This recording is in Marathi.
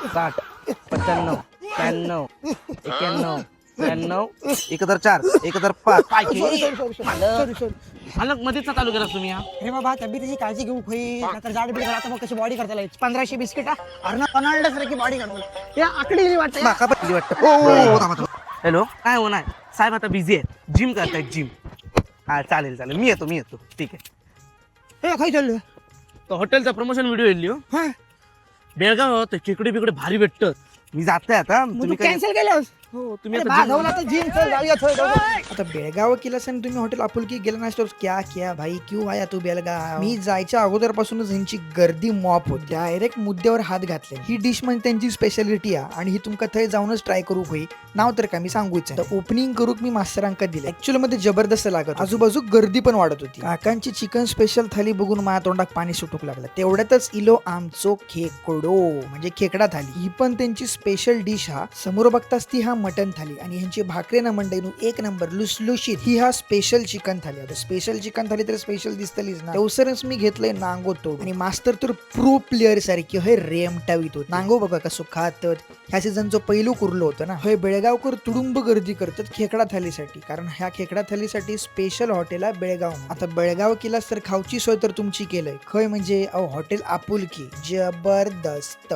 60 95 96 91 93 1004 1005 अलग मध्येच चालू केला तुम्ही हा. अरे बाबा तब्येतीची काळजी घेऊ होईल नंतर जाड बीड आता मग कशी बॉडी करता येईल 1500 बिस्किट अर्नाल्ड सारखी बॉडी करतो या आकडी वाटतं माका पहिली वाटतं. हॅलो काय होणार साहेब आता बिझी आहे जिम करतायत जिम. हा चालेल चालेल मी येतो ठीक आहे. हे काय चाललं तो हॉटेलचा प्रमोशन व्हिडिओ येईल हो. हा बेळगाव खेकडे बिकडे भारी भेटतं. मी जातोय आता मग तू तुम्ही काय कॅन्सल केलंस हो तुम्ही अरे आता gym- भागवला तर जिम चल जाऊया आता बेळगाव केलं असेल तुम्ही हॉटेल आपुलकी गेला नसतो क्या क्या भाई क्यों आया तू बेळगाव मी जायच्या अगोदरपासूनच यांची गर्दी मॉप होती डायरेक्ट मुद्द्यावर हात घातले ही डिश म्हणजे त्यांची स्पेशालिटी आहे आणि ही तुमका थंय जाऊनच ट्राय करू होई नाव तर का मी सांगूच ओपनिंग करूक मी मास्तरांका दिले ऍक्च्युअली मध्ये जबरदस्त लागत आजूबाजू गर्दी पण वाढत होती काकांची चिकन स्पेशल थाली बघून माझ्या तोंडात पाणी सुटूक लागलं तेवढ्यातच इलो आमचो खेकडो म्हणजे खेकडा थाली ही पण त्यांची स्पेशल डिश हा समोर बघताच ती हा मटन थाली आणि ह्यांची भाकरे ना मंडईनु एक नंबर लुसलुशीत ही हा स्पेशल चिकन थाली आता स्पेशल चिकन थाली तर स्पेशल दिसतलीच ना तेवसरच मी घेतलंय नांगोतो आणि मास्तर तर प्रो प्लेअर सारखी हे रेमटावीत होत नांगो बघा कसं खात ह्या सीझनचं पहिलं कुरलं होतं ना हे बेळगावकर तुडुंब गर्दी करतात खेकडा थालीसाठी कारण ह्या खेकडा थालीसाठी स्पेशल हॉटेल आहे बेळगाव आता बेळगाव केलास तर खाऊची सोय तर तुमची केलंय खय म्हणजे हॉटेल आपुलकी जबरदस्त.